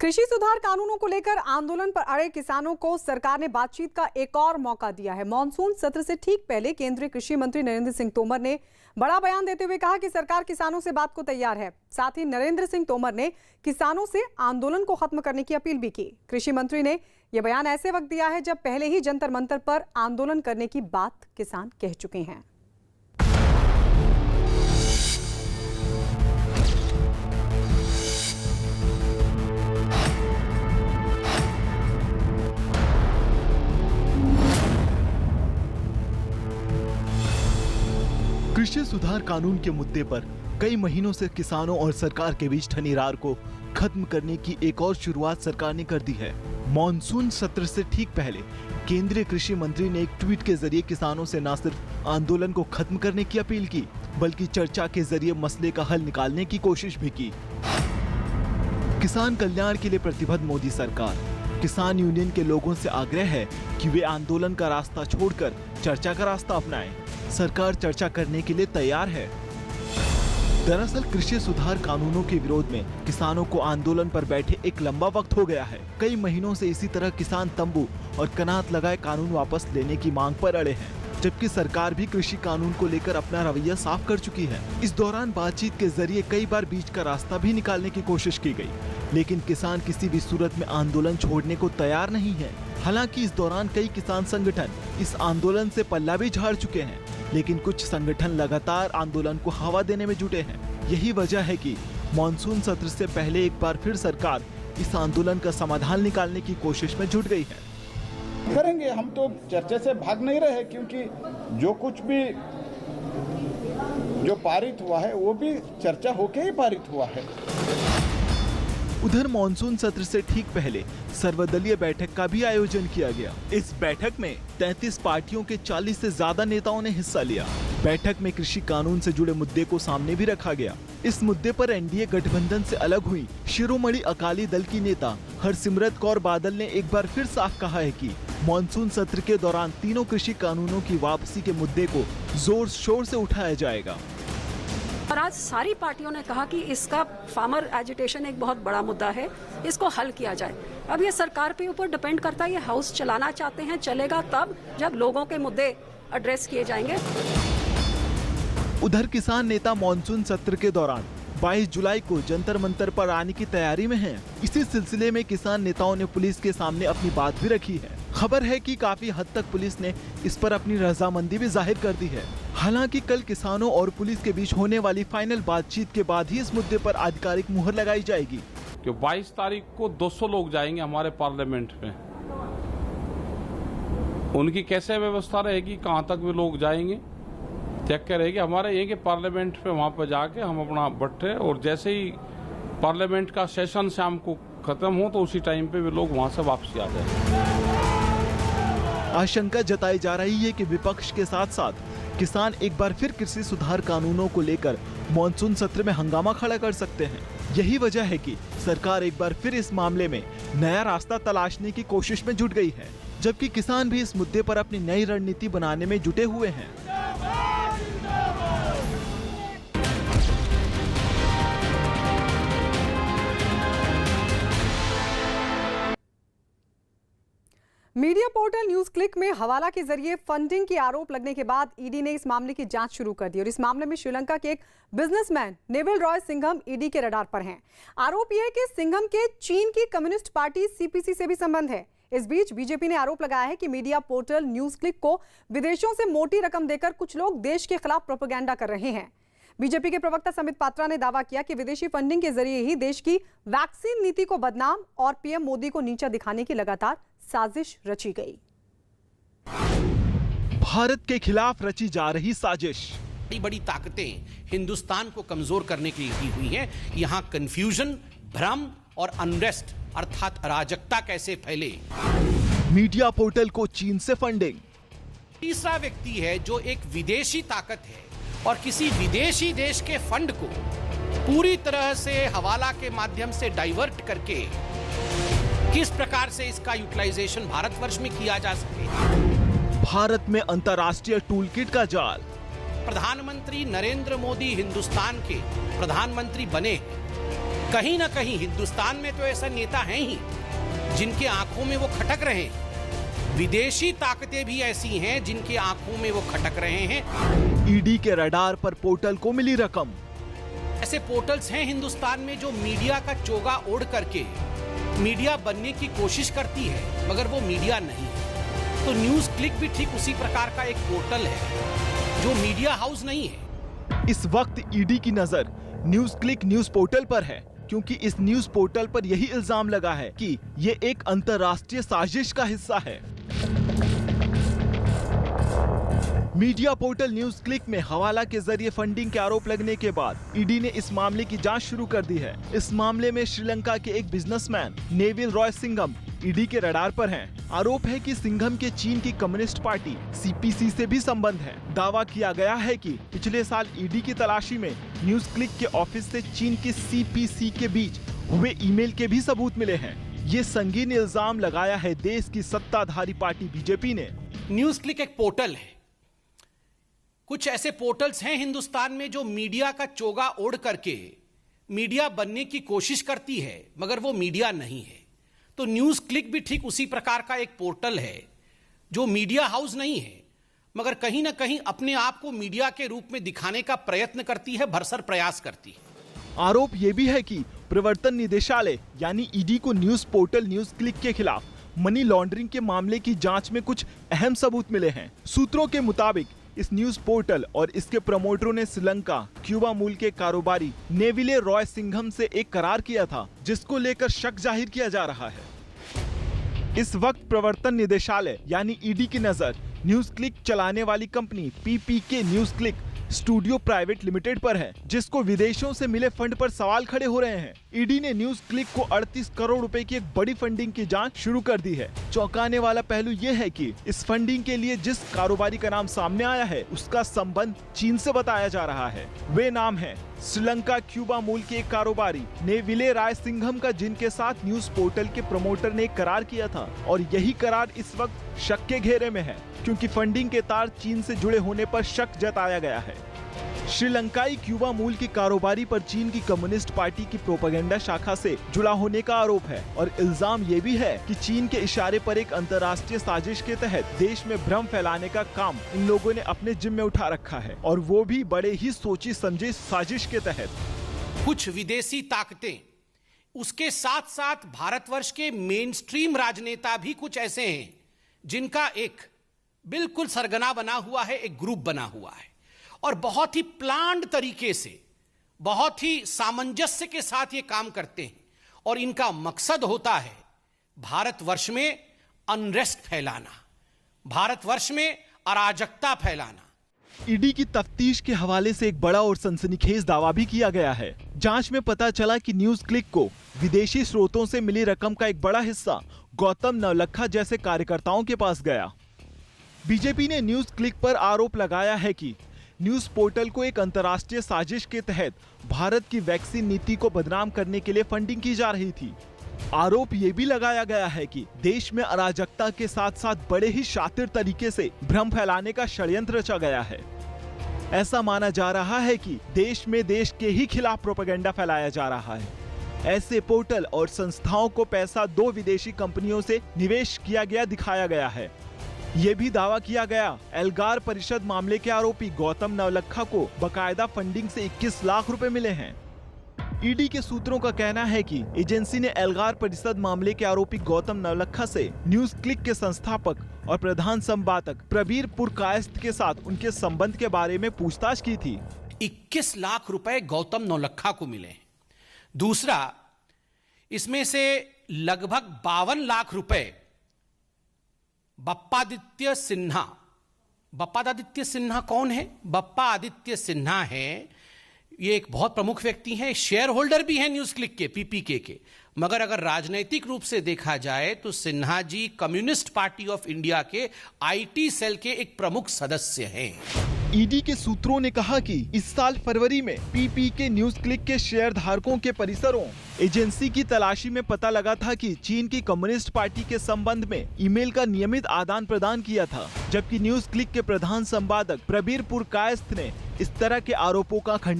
कृषि सुधार कानूनों को लेकर आंदोलन पर अड़े किसानों को सरकार ने बातचीत का एक और मौका दिया है। मॉनसून सत्र से ठीक पहले केंद्रीय कृषि मंत्री नरेंद्र सिंह तोमर ने बड़ा बयान देते हुए कहा कि सरकार किसानों से बात को तैयार है। साथ ही नरेंद्र सिंह तोमर ने किसानों से आंदोलन को खत्म करने की अपील भी की। कृषि मंत्री ने यह बयान ऐसे वक्त दिया है जब पहले ही जंतर मंतर पर आंदोलन करने की बात किसान कह चुके हैं। कृषि सुधार कानून के मुद्दे पर कई महीनों से किसानों और सरकार के बीच ठनी रार को खत्म करने की एक और शुरुआत सरकार ने कर दी है। मॉनसून सत्र से ठीक पहले केंद्रीय कृषि मंत्री ने एक ट्वीट के जरिए किसानों से न सिर्फ आंदोलन को खत्म करने की अपील की, बल्कि चर्चा के जरिए मसले का हल निकालने की कोशिश भी की। किसान कल्याण के लिए प्रतिबद्ध मोदी सरकार किसान यूनियन के लोगों से आग्रह है कि वे आंदोलन का रास्ता छोड़कर चर्चा का रास्ता अपनाएं। सरकार चर्चा करने के लिए तैयार है। दरअसल कृषि सुधार कानूनों के विरोध में किसानों को आंदोलन पर बैठे एक लंबा वक्त हो गया है। कई महीनों से इसी तरह किसान तंबू और कनात लगाए कानून वापस लेने की मांग पर अड़े हैं, जबकि सरकार भी कृषि कानून को लेकर अपना रवैया साफ कर चुकी है। इस दौरान बातचीत के जरिए कई बार बीच का रास्ता भी निकालने की कोशिश की गई, लेकिन किसान किसी भी सूरत में आंदोलन छोड़ने को तैयार नहीं है। हालांकि इस दौरान कई किसान संगठन इस आंदोलन से पल्ला भी झाड़ चुके हैं, लेकिन कुछ संगठन लगातार आंदोलन को हवा देने में जुटे हैं। यही वजह है कि मॉनसून सत्र से पहले एक बार फिर सरकार इस आंदोलन का समाधान निकालने की कोशिश में जुट गई है। करेंगे, हम तो चर्चा से भाग नहीं रहे, क्योंकि जो कुछ भी जो पारित हुआ है वो भी चर्चा होके ही पारित हुआ है। उधर मॉनसून सत्र से ठीक पहले सर्वदलीय बैठक का भी आयोजन किया गया। इस बैठक में 33 पार्टियों के 40 से ज्यादा नेताओं ने हिस्सा लिया। बैठक में कृषि कानून से जुड़े मुद्दे को सामने भी रखा गया। इस मुद्दे पर एनडीए गठबंधन से अलग हुई शिरोमणि अकाली दल की नेता हरसिमरत कौर बादल ने एक बार फिर साफ कहा है कि मॉनसून सत्र के दौरान तीनों कृषि कानूनों की वापसी के मुद्दे को जोर शोर से उठाया जाएगा। और आज सारी पार्टियों ने कहा कि इसका फार्मर एजिटेशन एक बहुत बड़ा मुद्दा है, इसको हल किया जाए। अब ये सरकार पे ऊपर डिपेंड करता है, ये हाउस चलाना चाहते हैं, चलेगा तब जब लोगों के मुद्दे एड्रेस किए जाएंगे। उधर किसान नेता मॉनसून सत्र के दौरान 22 जुलाई को जंतर मंतर पर आने की तैयारी में हैं। इसी सिलसिले में किसान नेताओं ने पुलिस के सामने अपनी बात भी रखी है। खबर है कि काफी हद तक पुलिस ने इस पर अपनी रजामंदी भी जाहिर कर दी है। हालांकि कल किसानों और पुलिस के बीच होने वाली फाइनल बातचीत के बाद ही इस मुद्दे पर आधिकारिक मुहर लगाई जाएगी। कि 22 तारीख को 200 लोग जाएंगे हमारे पार्लियामेंट में, उनकी कैसे व्यवस्था रहेगी, कहाँ तक वे लोग जाएंगे, चेक करेगी। हमारे ये कि पार्लियामेंट पे वहाँ पर जाके हम अपना बैठे और जैसे ही पार्लियामेंट का सेशन शाम को खत्म हो तो उसी टाइम पे वे लोग वहाँ से वापसी आ जाए। आशंका जताई जा रही है कि विपक्ष के साथ साथ किसान एक बार फिर कृषि सुधार कानूनों को लेकर मॉनसून सत्र में हंगामा खड़ा कर सकते हैं। यही वजह है कि सरकार एक बार फिर इस मामले में नया रास्ता तलाशने की कोशिश में जुट गई है, जबकि किसान भी इस मुद्दे पर अपनी नई रणनीति बनाने में जुटे हुए हैं। मीडिया पोर्टल न्यूज क्लिक में हवाला के जरिए फंडिंग के आरोप लगने के बाद ईडी ने इस मामले की जांच शुरू कर दी और इस मामले में श्रीलंका के एक businessman Neville Roy Singham ED के रडार पर हैं। आरोप यह है कि सिंघम के चीन की कम्युनिस्ट पार्टी सीपीसी से भी संबंध है। इस बीच बीजेपी ने आरोप लगाया है कि मीडिया पोर्टल न्यूज क्लिक को विदेशों से मोटी रकम देकर कुछ लोग देश के खिलाफ प्रोपेगेंडा कर रहे हैं। बीजेपी के प्रवक्ता समित पात्रा ने दावा किया कि विदेशी फंडिंग के जरिए ही देश की वैक्सीन नीति को बदनाम और पीएम मोदी को नीचा दिखाने की लगातार साजिश रची गई। भारत के खिलाफ रची जा रही साजिश। बड़ी बड़ी ताकतें हिंदुस्तान को कमजोर करने के लिए की हुई हैं। यहाँ कंफ्यूजन, भ्रम और अनरेस्ट अर्थात अराजकता कैसे फैले। मीडिया पोर्टल को चीन से फंडिंग। तीसरा व्यक्ति है जो एक विदेशी ताकत है और किसी विदेशी देश के फंड को पूरी तरह से हवाला के माध्यम से डाइवर्ट करके किस प्रकार से इसका यूटिलाइजेशन भारतवर्ष में किया जा सके। भारत में अंतर्राष्ट्रीय टूल किट का जाल। प्रधानमंत्री नरेंद्र मोदी हिंदुस्तान के प्रधानमंत्री बने कहीं ना कहीं हिंदुस्तान में तो ऐसा नेता हैं ही जिनके आंखों में वो खटक रहे हैं। विदेशी ताकतें भी ऐसी हैं जिनके आंखों में वो खटक रहे हैं। ईडी के रडार पर पोर्टल को मिली रकम। ऐसे पोर्टल्स हैं हिंदुस्तान में जो मीडिया का चोगा ओढ़ करके मीडिया बनने की कोशिश करती है, मगर वो मीडिया नहीं है। तो न्यूज क्लिक भी ठीक उसी प्रकार का एक पोर्टल है जो मीडिया हाउस नहीं है। इस वक्त ईडी की नजर न्यूज क्लिक न्यूज पोर्टल पर है, क्योंकि इस न्यूज पोर्टल पर यही इल्जाम लगा है कि ये एक अंतर्राष्ट्रीय साजिश का हिस्सा है। मीडिया पोर्टल न्यूज क्लिक में हवाला के जरिए फंडिंग के आरोप लगने के बाद ईडी ने इस मामले की जांच शुरू कर दी है। इस मामले में श्रीलंका के एक businessman Neville Roy Singham ED के रडार पर हैं। आरोप है कि सिंघम के चीन की कम्युनिस्ट पार्टी सीपीसी से भी संबंध है। दावा किया गया है कि पिछले साल ईडी की तलाशी में न्यूज क्लिक के ऑफिस से चीन की सीपीसी के बीच हुए ईमेल के भी सबूत मिले हैं। ये संगीन इल्जाम लगाया है देश की सत्ताधारी पार्टी बीजेपी ने। न्यूज क्लिक एक पोर्टल है। कुछ ऐसे पोर्टल्स हैं हिंदुस्तान में जो मीडिया का चोगा ओढ़ करके मीडिया बनने की कोशिश करती है, मगर वो मीडिया नहीं है। तो न्यूज क्लिक भी ठीक उसी प्रकार का एक पोर्टल है जो मीडिया हाउस नहीं है, मगर कहीं ना कहीं अपने आप को मीडिया के रूप में दिखाने का प्रयत्न करती है, भरसक प्रयास करती है। आरोप ये भी है कि प्रवर्तन निदेशालय यानी ईडी को न्यूज पोर्टल न्यूज क्लिक के खिलाफ मनी लॉन्ड्रिंग के मामले की जांच में कुछ अहम सबूत मिले हैं। सूत्रों के मुताबिक इस न्यूज पोर्टल और इसके प्रमोटरों ने श्रीलंका क्यूबा मूल के कारोबारी नेविले रॉय सिंघम से एक करार किया था, जिसको लेकर शक जाहिर किया जा रहा है। इस वक्त प्रवर्तन निदेशालय यानी ईडी की नजर न्यूज क्लिक चलाने वाली company PPK news click studio private limited पर है, जिसको विदेशों से मिले फंड पर सवाल खड़े हो रहे हैं। ईडी ने न्यूज क्लिक को 38 करोड़ रुपए की एक बड़ी फंडिंग की जांच शुरू कर दी है। चौंकाने वाला पहलू ये है कि इस फंडिंग के लिए जिस कारोबारी का नाम सामने आया है उसका संबंध चीन से बताया जा रहा है। वे नाम है श्रीलंका क्यूबा मूल के एक कारोबारी नेविले रॉय सिंघम का, जिनके साथ न्यूज पोर्टल के प्रमोटर ने एक करार किया था। और यही करार इस वक्त शक के घेरे में है, क्योंकि फंडिंग के तार चीन से जुड़े होने पर शक जताया गया है। श्रीलंकाई क्यूबा मूल के कारोबारी पर चीन की कम्युनिस्ट पार्टी की प्रोपेगेंडा शाखा से जुड़ा होने का आरोप है। और इल्जाम ये भी है कि चीन के इशारे पर एक अंतर्राष्ट्रीय साजिश के तहत देश में भ्रम फैलाने का काम इन लोगों ने अपने जिम्मे उठा रखा है, और वो भी बड़े ही सोची समझी साजिश के तहत। कुछ विदेशी ताकतें, उसके साथ साथ भारतवर्ष के मेन स्ट्रीम राजनेता भी कुछ ऐसे हैं जिनका एक बिल्कुल सरगना बना हुआ है, एक ग्रुप बना हुआ है, और बहुत ही प्लान्ड तरीके से, बहुत ही सामंजस्य के साथ ये काम करते हैं। और इनका मकसद होता है भारतवर्ष में अनरेस्ट फैलाना, भारतवर्ष में अराजकता फैलाना। ईडी की तफ्तीश के हवाले से एक बड़ा और सनसनीखेज दावा भी किया गया है। जांच में पता चला कि न्यूज क्लिक को विदेशी स्रोतों से मिली रकम का एक बड़ा हिस्सा गौतम नवलखा जैसे कार्यकर्ताओं के पास गया। बीजेपी ने न्यूज क्लिक पर आरोप लगाया है कि न्यूज पोर्टल को एक अंतर्राष्ट्रीय साजिश के तहत भारत की वैक्सीन नीति को बदनाम करने के लिए फंडिंग की जा रही थी। आरोप ये भी लगाया गया है कि देश में अराजकता के साथ साथ बड़े ही शातिर तरीके से भ्रम फैलाने का षड्यंत्र रचा गया है। ऐसा माना जा रहा है कि देश में देश के ही खिलाफ प्रोपेगेंडा फैलाया जा रहा है। ऐसे पोर्टल और संस्थाओं को पैसा 2 विदेशी कंपनियों से निवेश किया गया दिखाया गया है। ये भी दावा किया गया एल्गार परिषद मामले के आरोपी गौतम नवलखा को बकायदा फंडिंग से 21 लाख रुपए मिले हैं। ईडी के सूत्रों का कहना है कि एजेंसी ने एल्गार परिषद मामले के आरोपी गौतम नवलखा से न्यूज क्लिक के संस्थापक और प्रधान संपादक प्रबीर पुरकायस्थ के साथ उनके संबंध के बारे में पूछताछ की थी। 21 लाख रुपए गौतम नवलखा को मिले। दूसरा, इसमें से लगभग 52 लाख रुपए बप्पादित्य सिन्हा। बप्पादित्य सिन्हा कौन है? बप्पा आदित्य सिन्हा है, ये एक बहुत प्रमुख व्यक्ति हैं, शेयर होल्डर भी हैं न्यूज क्लिक के, पीपीके के। मगर अगर राजनैतिक रूप से देखा जाए तो Sinha ji communist party of India के आईटी सेल के एक प्रमुख सदस्य हैं। ईडी के सूत्रों ने कहा कि इस साल फरवरी में पीपीके न्यूज क्लिक के शेयर धारकों के परिसरों एजेंसी की तलाशी में पता लगा था कि चीन की कम्युनिस्ट पार्टी के संबंध में ईमेल का नियमित आदान प्रदान किया था, जबकि न्यूज क्लिक के प्रधान संपादक प्रबीर पुरकायस्थ ने इस तरह के आरोपों का खंडन